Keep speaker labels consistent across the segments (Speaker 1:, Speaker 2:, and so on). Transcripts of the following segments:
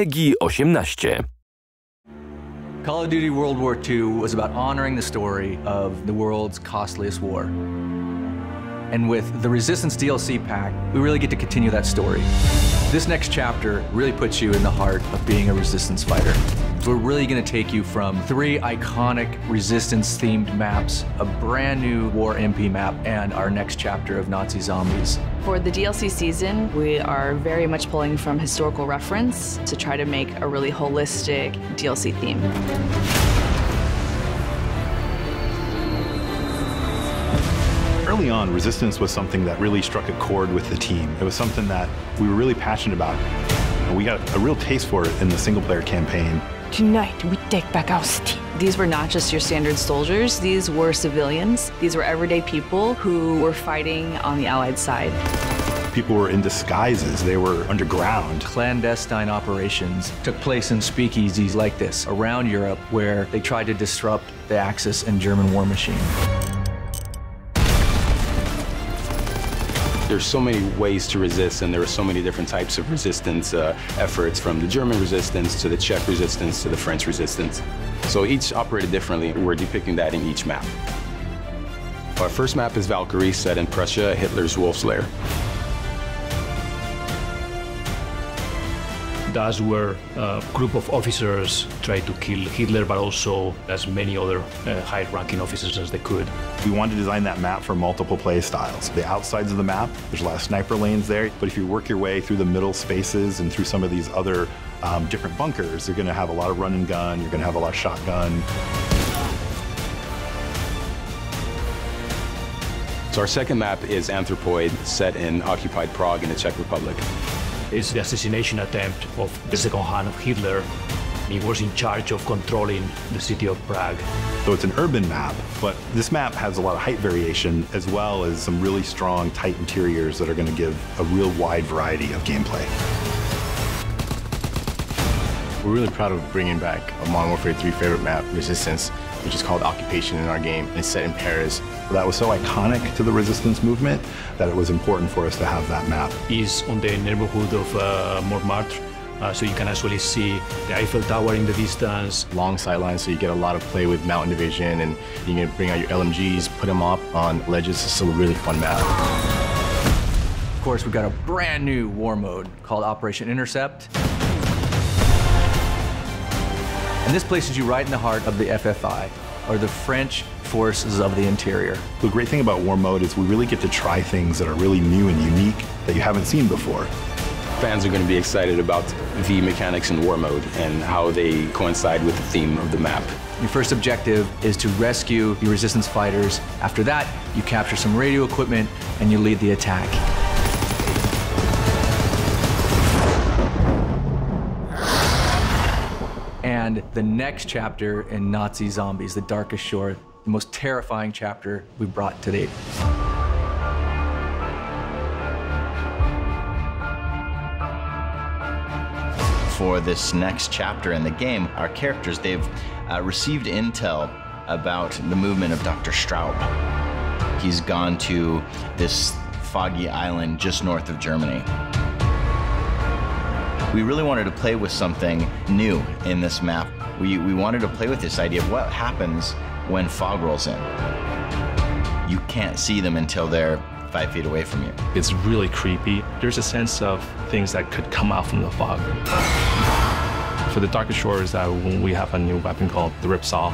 Speaker 1: WWII.
Speaker 2: Call of Duty World War II was about honoring the story of the world's costliest war. And with the Resistance DLC pack, we really get to continue that story. This next chapter really puts you in the heart of being a Resistance fighter. So we're really going to take you from 3 iconic Resistance-themed maps, a brand new War MP map, and our next chapter of Nazi zombies.
Speaker 3: For the DLC season, we are very much pulling from historical reference to try to make a really holistic DLC theme.
Speaker 4: Early on, Resistance was something that really struck a chord with the team. It was something that we were really passionate about. And we got a real taste for it in the single-player campaign.
Speaker 5: Tonight, we take back our city.
Speaker 3: These were not just your standard soldiers, these were civilians. These were everyday people who were fighting on the Allied side.
Speaker 4: People were in disguises, they were underground.
Speaker 2: Clandestine operations took place in speakeasies like this around Europe where they tried to disrupt the Axis and German war machine.
Speaker 6: There's so many ways to resist, and there are so many different types of resistance efforts, from the German resistance to the Czech resistance to the French resistance. So each operated differently. We're depicting that in each map. Our first map is Valkyrie, set in Prussia, Hitler's Wolf's Lair.
Speaker 7: That's where a group of officers tried to kill Hitler, but also as many other high-ranking officers as they could.
Speaker 4: We wanted to design that map for multiple play styles. The outsides of the map, there's a lot of sniper lanes there, but if you work your way through the middle spaces and through some of these other different bunkers, you're gonna have a lot of run and gun, you're gonna have a lot of shotgun.
Speaker 6: So our second map is Anthropoid, set in occupied Prague in the Czech Republic.
Speaker 7: It's the assassination attempt of the second hand of Hitler. He was in charge of controlling the city of Prague.
Speaker 4: So it's an urban map, but this map has a lot of height variation as well as some really strong, tight interiors that are going to give a real wide variety of gameplay.
Speaker 8: We're really proud of bringing back a Modern Warfare 3 favorite map, Resistance, which is called Occupation in our game, and it's set in Paris.
Speaker 4: That was so iconic to the Resistance movement that it was important for us to have that map.
Speaker 7: It's on the neighborhood of Montmartre, so you can actually see the Eiffel Tower in the distance.
Speaker 8: Long sightlines, so you get a lot of play with mountain division, and you can bring out your LMGs, put them up on ledges. It's still a really fun map.
Speaker 2: Of course, we've got a brand new war mode called Operation Intercept. And this places you right in the heart of the FFI, or the French Forces of the Interior.
Speaker 4: The great thing about War Mode is we really get to try things that are really new and unique that you haven't seen before.
Speaker 6: Fans are going to be excited about the mechanics in War Mode and how they coincide with the theme of the map.
Speaker 2: Your first objective is to rescue your Resistance fighters. After that, you capture some radio equipment and you lead the attack. And the next chapter in Nazi Zombies, The Darkest Shore, the most terrifying chapter we've brought to date.
Speaker 9: For this next chapter in the game, our characters, they've received intel about the movement of Dr. Straub. He's gone to this foggy island just north of Germany. We really wanted to play with something new in this map. We wanted to play with this idea of what happens when fog rolls in. You can't see them until they're 5 feet away from you.
Speaker 7: It's really creepy. There's a sense of things that could come out from the fog. For the Darkest Shores, we have a new weapon called the Ripsaw.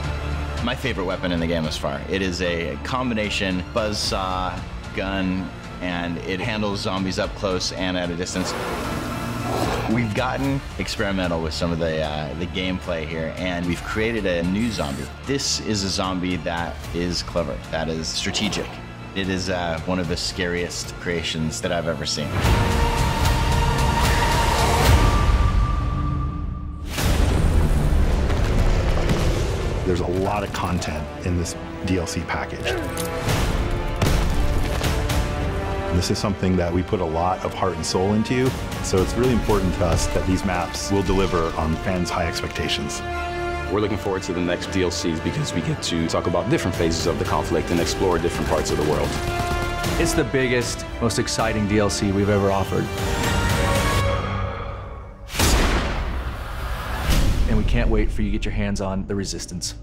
Speaker 9: My favorite weapon in the game thus far. It is a combination buzzsaw, gun, and it handles zombies up close and at a distance. We've gotten experimental with some of the gameplay here, and we've created a new zombie. This is a zombie that is clever, that is strategic. It is one of the scariest creations that I've ever seen.
Speaker 4: There's a lot of content in this DLC package. This is something that we put a lot of heart and soul into, so it's really important to us that these maps will deliver on fans' high expectations.
Speaker 6: We're looking forward to the next DLCs because we get to talk about different phases of the conflict and explore different parts of the world.
Speaker 2: It's the biggest, most exciting DLC we've ever offered. and we can't wait for you to get your hands on the Resistance.